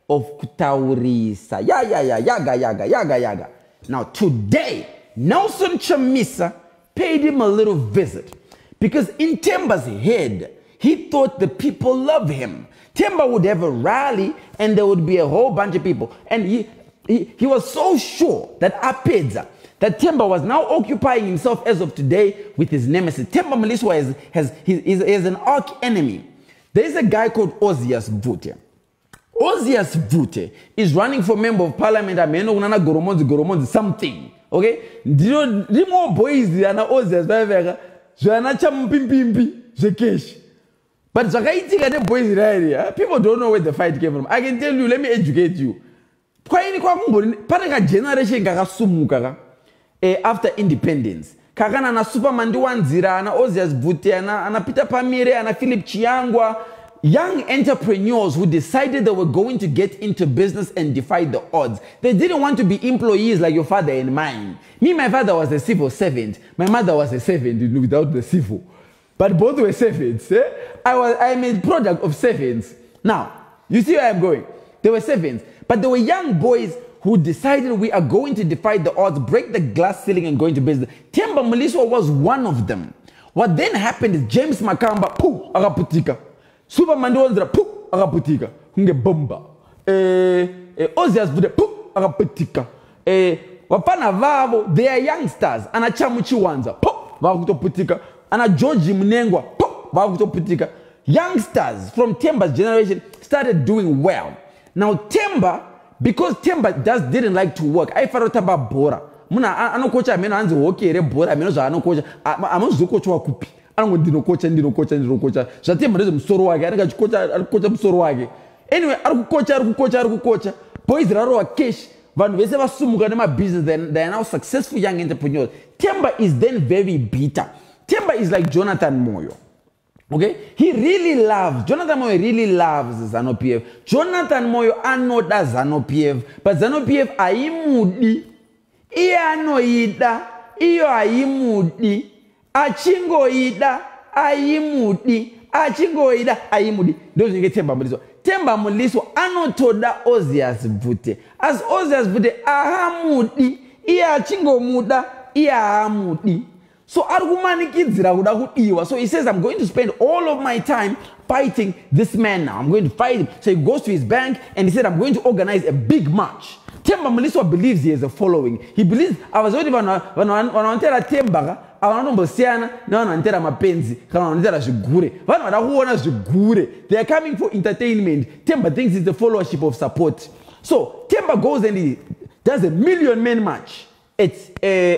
of Kutaurisa. Yaga. Now today, Nelson Chamisa paid him a little visit because in Temba's head, he thought the people love him. Temba would have a rally and there would be a whole bunch of people. And he was so sure that Apedza, that Temba was now occupying himself as of today with his nemesis. Temba Maliswa is an arch enemy. There is a guy called Ozias Vute. Ozias Vute is running for member of parliament. Goromonzi something. Okay? Dimo boys ana Ozias Vavega. Joana Champimpimpi. Jekesh. But Zakaiti the boys right. People don't know where the fight came from. I can tell you, let me educate you. Generation after independence. Kakana na Superman Duanzira, na Ozias Vute, na Peter Pamire, na Philip Chiangwa. Young entrepreneurs who decided they were going to get into business and defy the odds. They didn't want to be employees like your father and mine. Me, my father was a civil servant. My mother was a servant without the civil. But both were servants. Eh? I am a product of servants. Now, you see where I'm going? They were servants. But there were young boys who decided we are going to defy the odds, break the glass ceiling and go into business. Temba Maliswa was one of them. What then happened is James Makamba, pooh, agaputika. Superman Duanzira, pooh, agaputika. Hunge bomba. Ozias Vute, pooh, agaputika. Wapana vavo, they are youngsters. Ana Chamuchi Wanza, pooh, vakutoputika. Ana George Mnengwa, pooh, vakutoputika. Youngsters from Temba's generation started doing well. Now Temba, because Temba just didn't like to work, I found out bora. Muna ano kocha ameno anzi wokere bora ameno za ano kocha amonzo kocha wakupi. Ano ndino kocha. Zati mrezo msoro wake, anaka kocha msoro wake. Anyway, arkukocha. Boys raro wa cash. Van vese basumuka na business, they are now successful young entrepreneurs. Temba is then very bitter. Temba is like Jonathan Moyo. Okay? Jonathan Moyo really loves ZANU-PF. Jonathan Moyo anoda ZANU-PF. But ZANU-PF aimudi. Iyanoida. Iyo aimudi. Achingoida. Aimudi. Those you get Temba Maliswa. Temba Maliswa anotoda Ozias Vute. As Ozias Vute ahamudi. Iya achingo muda. Iya amudi. So so he says, I'm going to spend all of my time fighting this man now. I'm going to fight him. So he goes to his bank and he said, I'm going to organize a big march. Temba Maliswa believes he has a following. He believes, I was already when I tell Temba, avanombosiyana nevanhu mapenzi kana vanoitera zvigure. Vanhu vada kuona zvigure. They are coming for entertainment. Temba thinks it's the followership of support. So Temba goes and he does a million men march at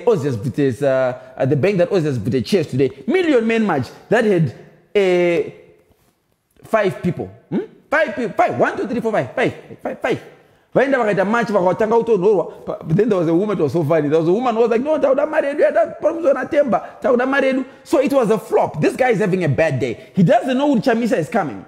Osias Bute's, at the bank that Osias Bute chairs today. Million men march that had 5 people. 5 people. 5. 1, 2, 3, 4, 5. 5. But then there was a woman that was so funny. There was a woman who was like, no, so it was a flop. This guy is having a bad day. He doesn't know when Chamisa is coming.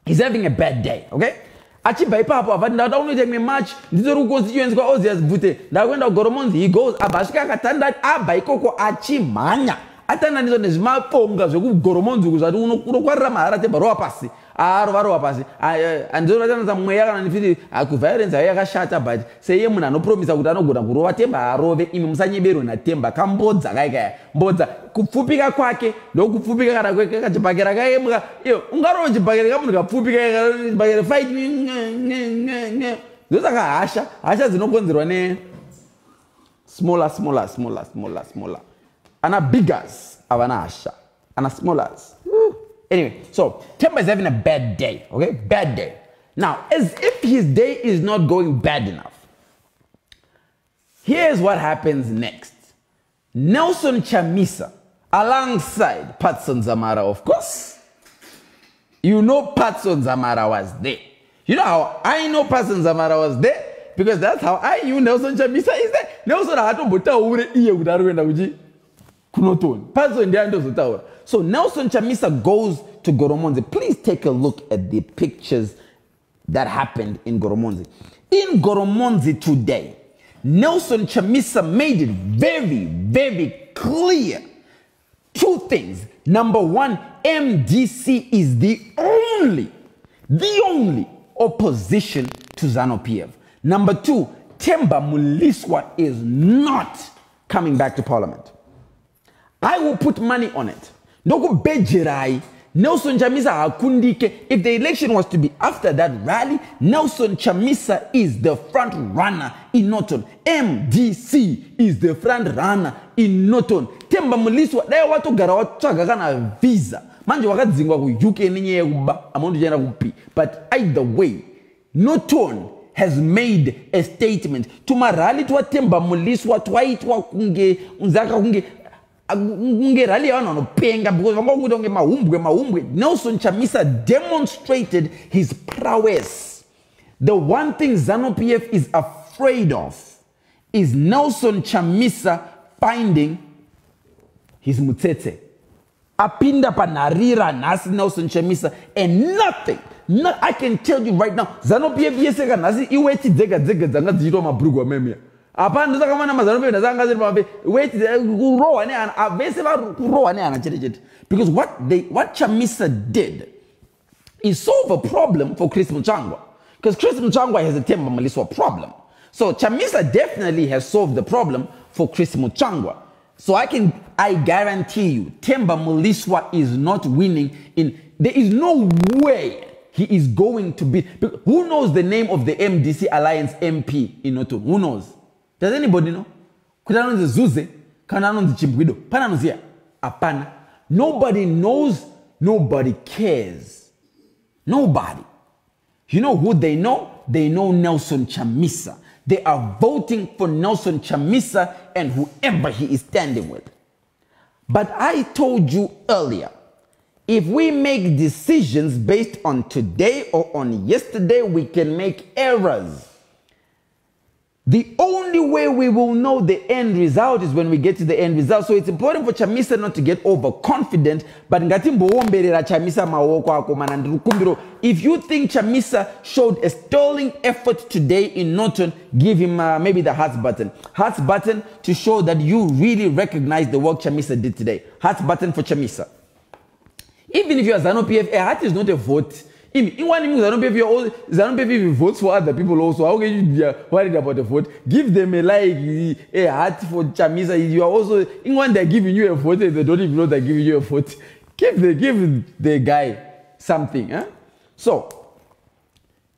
He's having a bad day, okay? Achi by Papa, but not only take me march, this is constituents go Osias Bute. Now when Goromonzi, he goes, Abashka Katanda, Abai Koko Achi Manya. Atana is on his mouth, Pongas, Goromonzi, I don't know what Ramara, Baropasi. And akuvarenza yakashata but seye munhu anopromisa kuti anogona kurova Temba arove imi musanyebero naTemba kambodza kaikaya mbodza kupfupika kwake ndokupfupika kana kachibhakera kaemuka iyo ungarova chibhakera kamunhu kapfupika chibhakera fight ndosaka hasha dzinokonzerwa ne smaller ana biggers avana hasha ana smallers. Anyway, so Temba is having a bad day, okay? Bad day. Now, as if his day is not going bad enough, here's what happens next. Nelson Chamisa, alongside Patson Zamara, of course. You know Patson Zamara was there. You know how I know Patson Zamara was there? Because that's how I knew Nelson Chamisa is there. Nelson So Nelson Chamisa goes to Goromonzi. Please take a look at the pictures that happened in Goromonzi. In Goromonzi today, Nelson Chamisa made it very, very clear. 2 things. Number 1, MDC is the only opposition to ZANU-PF. Number 2, Temba Muliswa is not coming back to parliament. I will put money on it. Ndoku bejirai Nelson Chamisa hakundike. If the election was to be after that rally, Nelson Chamisa is the front runner in Norton. MDC is the front runner in Norton. Temba Muliswa dai watu gara watsvaga kana visa. Manje wakadzingwa ku UK nenyaya yekuba amondu jenda kupi. But either way, Norton has made a statement. Tuma rally twa Temba Muliswa twaitwa kunge unzaka kunge Nelson Chamisa demonstrated his prowess. The one thing ZANU-PF is afraid of is Nelson Chamisa finding his mutsetse. Apinda panarira nasi Nelson Chamisa and nothing. I can tell you right now, ZANU-PF yeseka nasi iweti dzega dzanga dziro mabrugo memia. Upon the because what Chamisa did is solve a problem for Chris Muchangwa. Because Chris Muchangwa has a Temba Muliswa problem. So Chamisa definitely has solved the problem for Chris Muchangwa. So I guarantee you, Temba Muliswa is not winning there is no way he is going to beat. Who knows the name of the MDC Alliance MP in Noto? Who knows? Does anybody know? Nobody knows, nobody cares. Nobody. You know who they know? They know Nelson Chamisa. They are voting for Nelson Chamisa and whoever he is standing with. But I told you earlier, if we make decisions based on today or on yesterday, we can make errors. The only way we will know the end result is when we get to the end result. So it's important for Chamisa not to get overconfident. But if you think Chamisa showed a sterling effort today in Norton, give him maybe the hearts button. Hearts button to show that you really recognize the work Chamisa did today. Hearts button for Chamisa. Even if you are ZANU-PF, a heart is not a vote. In one ZANU-PF votes for other people also. How can you be worried about the vote? Give them a heart for Chamisa. You are also in one they're giving you a vote. They don't even know they're giving you a vote. Give the guy something. Huh? So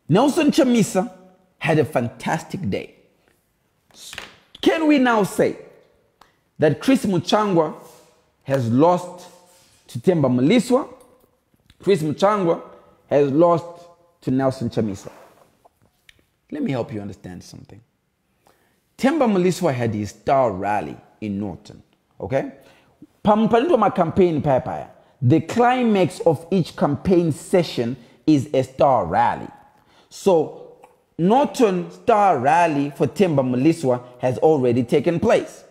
Nelson Chamisa had a fantastic day. Can we now say that Chris Muchangwa has lost to Themba Mliswa. Chris Muchangwa has lost to Nelson Chamisa. Let me help you understand something. Themba Mliswa had his star rally in Norton. Okay? Pampalintoma campaign paya. The climax of each campaign session is a star rally. So, Norton star rally for Themba Mliswa has already taken place.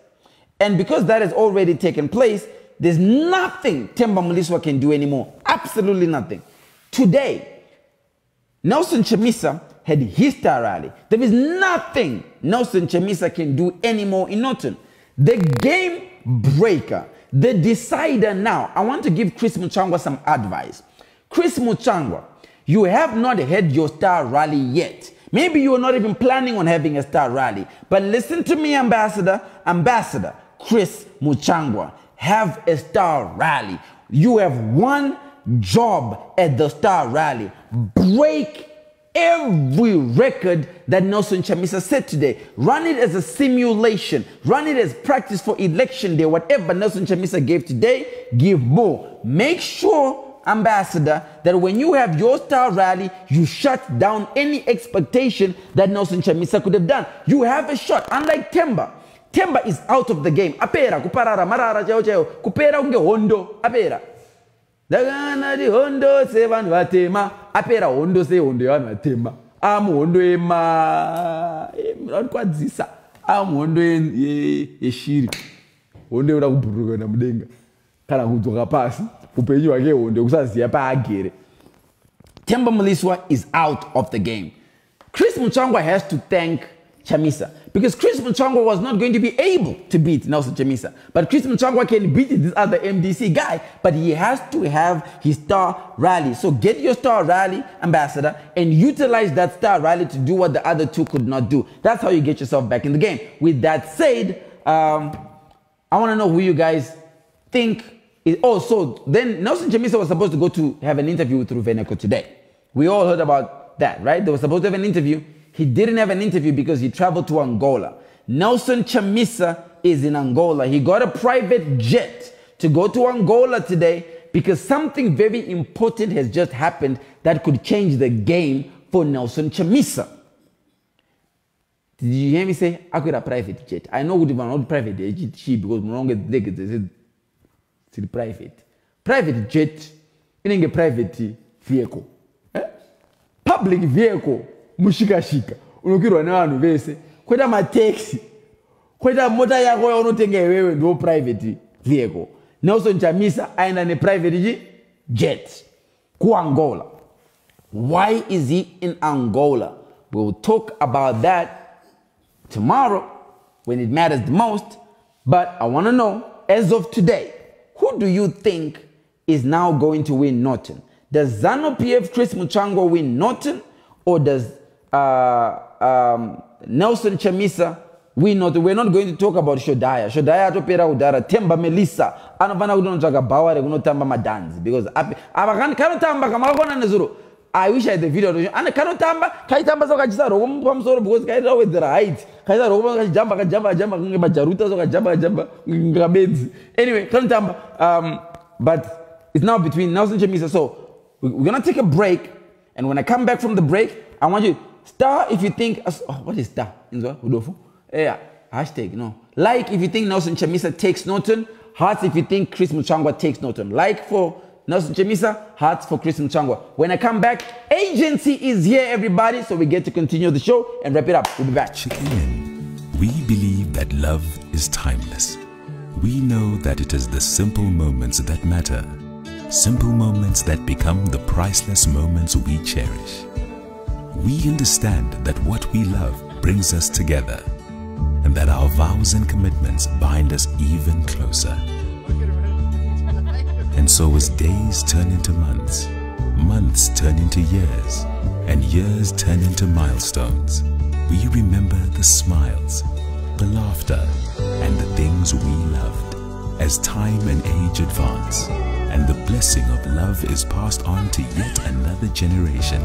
And because that has already taken place, there's nothing Themba Mliswa can do anymore. Absolutely nothing. Today, Nelson Chamisa had his star rally. There is nothing Nelson Chamisa can do anymore in Norton. The game breaker, the decider now. I want to give Chris Muchangwa some advice. Chris Muchangwa, you have not had your star rally yet. Maybe you are not even planning on having a star rally. But listen to me, Ambassador Chris Muchangwa, have a star rally. You have one job at the star rally. Break every record that Nelson Chamisa set today. Run it as a simulation. Run it as practice for election day. Whatever Nelson Chamisa gave today, give more. Make sure, Ambassador, that when you have your star rally, you shut down any expectation that Nelson Chamisa could have done. You have a shot. Unlike Themba. Themba is out of the game. Apera, kuparara, marara, chao chao. Kupera unge hondo. Apera. Dagana di hondo se van watema. Apera hondo se hondo ya watema. Amu hondo ema. Kwa zisa. Amu hondo shiri. Hondo ura kuburuga na mdenga. Kana kutoka pasi. Upenyi wake hondo. Kusasi yapa agere. Themba Mliswa is out of the game. Chris Muchangwa has to thank Chamisa, because Chris Muchangwa was not going to be able to beat Nelson Chamisa. But Chris Muchangwa can beat this other MDC guy, but he has to have his star rally. So get your star rally, Ambassador, and utilize that star rally to do what the other two could not do. That's how you get yourself back in the game. With that said, I want to know who you guys think is... Oh, so then Nelson Chamisa was supposed to go to have an interview with Ruveneko today. We all heard about that, right? They were supposed to have an interview. He didn't have an interview because he traveled to Angola. Nelson Chamisa is in Angola. He got a private jet to go to Angola today because something very important has just happened that could change the game for Nelson Chamisa. Did you hear me say, I could have a private jet? I know we not private jet because it's private. Private jet, in a private vehicle. Public vehicle. Mushika unokirwa na vanhu vese kwenda mataxi kwenda mota yako yaunotenge wewe ndo private vehicle. Nelson Chamisa aenda ne private jet ku Angola. Why is he in Angola? We'll talk about that tomorrow when it matters the most. But I want to know, as of today, who do you think is now going to win Norton? Does ZANU-PF Chris Muchangwa win Norton, or does Nelson Chamisa win Norton? We're not going to talk about Shodaya. Shodaya atopera udara. Themba Melissa anafana kunotsvaga bhaware kunotamba madanzi because kanotamba kamakona nezuro. I wish I had the video. Ana kanotamba kaitamba sokachisa roko pamusoro because kaita with the height. Kaita roko kachijamba majaruta sokajamba ngabedzi. Anyway, kanotamba but it's now between Nelson Chamisa. So we're going to take a break, and when I come back from the break, I want you star if you think what is star? Yeah, hashtag no. Like if you think Nelson Chamisa takes Norton, hearts if you think Chris Muchangwa takes Norton. Like for Nelson Chamisa, hearts for Chris Muchangwa. When I come back, agency is here, everybody, so we get to continue the show and wrap it up. We'll be back. Checking in. We believe that love is timeless. We know that it is the simple moments that matter. Simple moments that become the priceless moments we cherish. We understand that what we love brings us together, and that our vows and commitments bind us even closer. And so as days turn into months, months turn into years, and years turn into milestones, we remember the smiles, the laughter, and the things we loved. As time and age advance, and the blessing of love is passed on to yet another generation.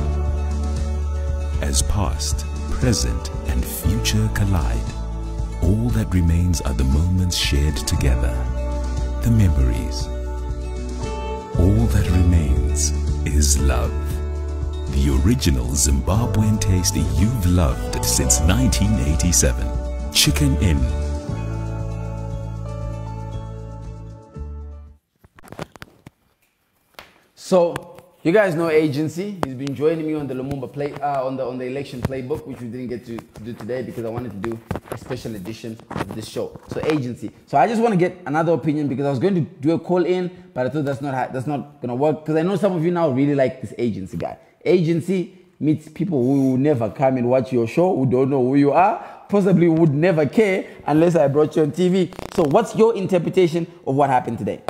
As past, present, and future collide, all that remains are the moments shared together. the memories. All that remains is love. The original Zimbabwean taste you've loved since 1987. Chicken Inn. So, you guys know Agency. He's been joining me on the Lumumba play, on the election playbook, which we didn't get to do today because I wanted to do a special edition of this show. So Agency. So I just want to get another opinion because I was going to do a call in, but I thought that's not gonna work because I know some of you now really like this Agency guy. Agency meets people who will never come and watch your show, who don't know who you are, possibly would never care unless I brought you on TV. So what's your interpretation of what happened today?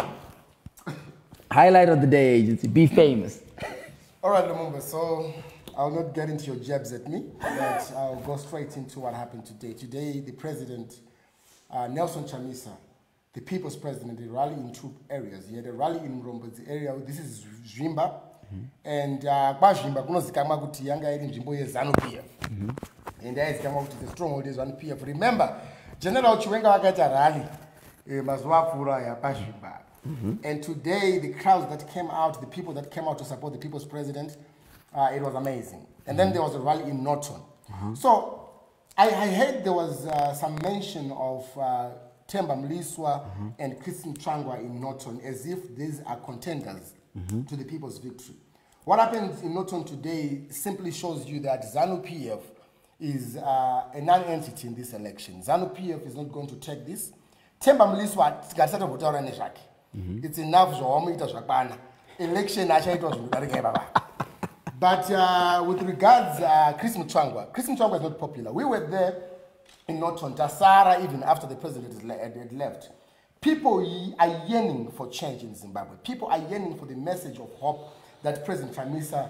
Highlight of the day, Agency. Be famous. All right, Lumumba, so I'll not get into your jabs at me, but I'll go straight into what happened today. Today, the president, Nelson Chamisa, the people's president, they rally in two areas. He had a rally in Rombo's area. This is Zwimba. And Zwimba, kunozikama kuti yanga iri nzvimbo yeZANU-PF. And there is the stronghold is ZANU-PF. Remember, General Chiwenga wakaita rally mazuva apfuura yapaZvimba. And today, the crowds that came out, the people that came out to support the people's president, it was amazing. And then there was a rally in Norton. So I heard there was some mention of Themba Mliswa and Christine Changwa in Norton as if these are contenders to the people's victory. What happened in Norton today simply shows you that ZANU-PF is a non-entity in this election. ZANU-PF is not going to take this. Themba Mliswa ngatisati kutaura nezvake. It's enough zvawamuita zvakwana. Election achaitwa zvokudarika baba. But with regards Christine Changwa is not popular. We were there in Norton, Tasara, even after the president had left. People are yearning for change in Zimbabwe. People are yearning for the message of hope that President Chamisa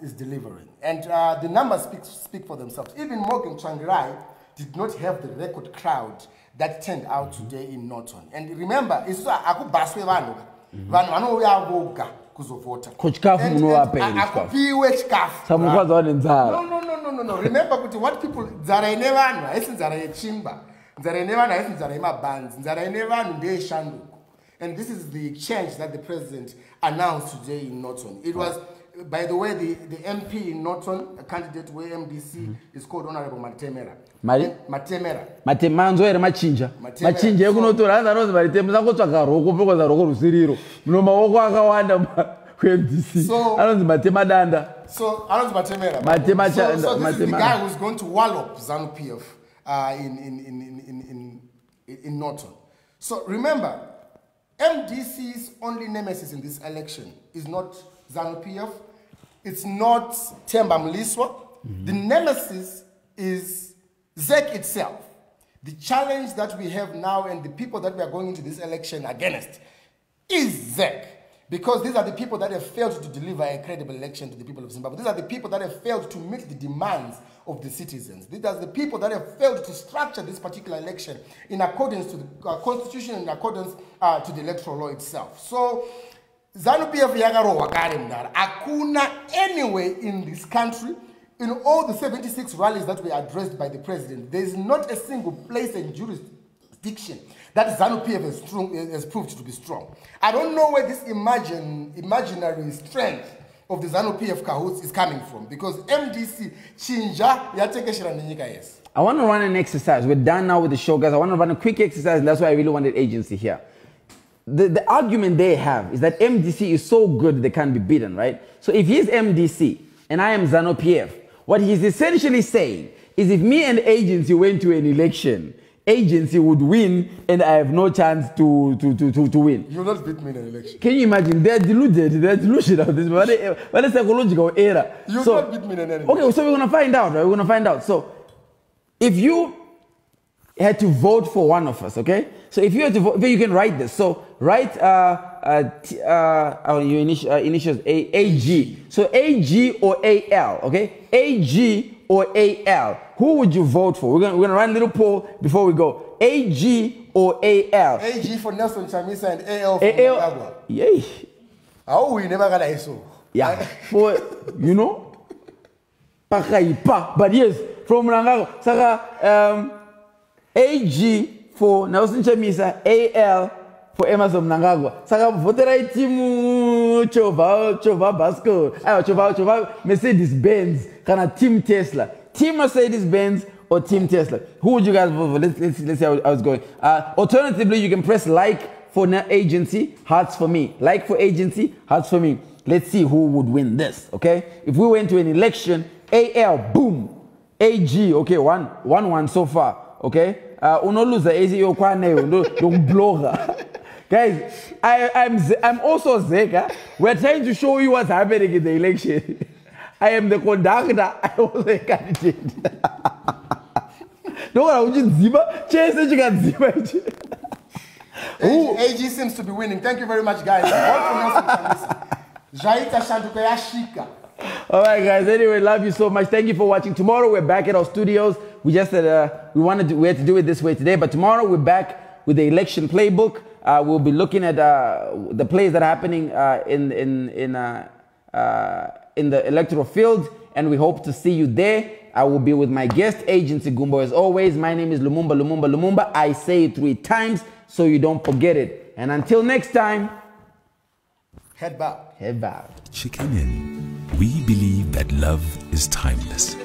is delivering. And the numbers speak for themselves. Even Morgan Tsvangirai did not have the record crowd that turned out today in Norton. And remember, it's akubaswe vanhu vanouya voga kuzovota. Akupiwe chikafu. No. Remember what people nzara ine vanhu haisi nzara yechimba. Nzara ine vanhu haisi nzara yemabanzi. Nzara ine vanhu ndeyeshanduko. And this is the change that the president announced today in Norton. It was, by the way, the MP in Norton, a candidate where MDC is called Honorable Matemera. Matemera. Matemanzo ere machinja. Machinja ekunotora andarozi Matemera zangotsvaga roko pokwaza roko rusiriro. Muno maoko akawanda kuMDC. Anonzi Matemadanda. So anonzi Matemera. So this is the guy who's going to wallop ZANU-PF in Norton. So remember, MDC's only nemesis in this election is not ZANU-PF, it's not Themba Mliswa. The nemesis is ZEC itself. The challenge that we have now and the people that we are going into this election against is ZEC. Because these are the people that have failed to deliver a credible election to the people of Zimbabwe. These are the people that have failed to meet the demands of the citizens. These are the people that have failed to structure this particular election in accordance to the constitution and in accordance to the electoral law itself. So, ZANU-PF yakarohwa kare mndara. Hakuna anywhere in this country, in all the 76 rallies that were addressed by the president, there is not a single place and jurisdiction that ZANU-PF has proved to be strong. I don't know where this imaginary strength of the ZANU-PF cahoots is coming from, because MDC chinja yatekeshera nenyika yes. I want to run an exercise. We're done now with the show, guys. I want to run a quick exercise, and that's why I really wanted Agency here. The argument they have is that MDC is so good they can't be beaten, right? So if he's MDC and I am ZANU-PF, what he's essentially saying is if me and Agency went to an election, Agency would win and I have no chance to win. You will not beat me in an election. Can you imagine? They're deluded. They're delusional. This what a psychological error. You will not beat me in an election. Okay, so we're going to find out, right? We're going to find out. So if you had to vote for one of us, okay? So if you had to vote, you can write this. So write your initials AG. So AG or AL, okay? AG or AL. Who would you vote for? We're gonna run a little poll before we go. AG or AL? AG for Nelson Chamisa and AL for Zimbabwe. Yay. Oh, we never got ISO. Yeah. For, you know? But yes, from Rangago. Saka, AG for Nelson Chamisa, AL for Emerson Mnangagwa. Saka voterai team Chova Basco. Chova Mercedes Benz. Kana Team Tesla. Team Mercedes Benz or Team Tesla. Who would you guys vote for? Let's see how it's going. Alternatively, you can press like for agency, hearts for me. Like for agency, hearts for me. Let's see who would win this, okay? If we went to an election, AL, boom. AG, okay, 1-1 so far, okay? Unoluza AG yokwaneyo, don't blogger. Guys, I'm also Zeka. We're trying to show you what's happening in the election. I am the conductor. I was a candidate. No, I was Ziba. Chase that you got Ziba. AG seems to be winning. Thank you very much, guys. All right, guys. Anyway, love you so much. Thank you for watching. Tomorrow we're back at our studios. We just said we had to do it this way today, but tomorrow we're back with the election playbook. We'll be looking at the plays that are happening in the electoral field, and we hope to see you there. I will be with my guest, Agency Gumbo, as always. My name is Lumumba. I say it 3 times so you don't forget it. And until next time, head bow. Head bow. Chicken in. We believe that love is timeless.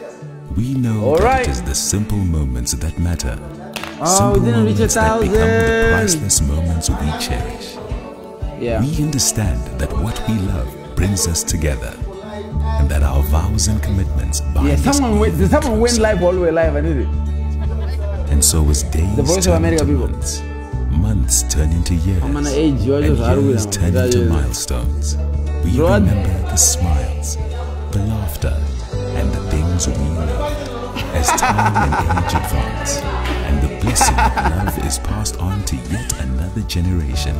We know that it is the simple moments that matter. Simple moments that become the priceless moments we cherish. Yeah. We understand that what we love brings us together, and that our vows and commitments bind us. Someone went live all the way live, I need it. And so as days the Voice of America people. Months turn into years, and years turn into milestones. We remember the smiles, the laughter, and the things we loved as time and age advance, and the blessing of love is passed on to yet another generation.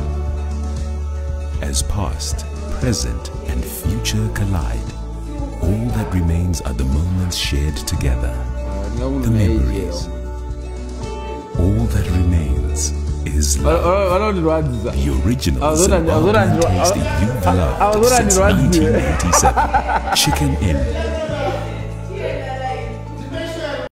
As past, present, and future collide, all that remains are the moments shared together, the memories. All that remains is love. The original Zimbabwean tasty you've loved since 1987. Chicken in.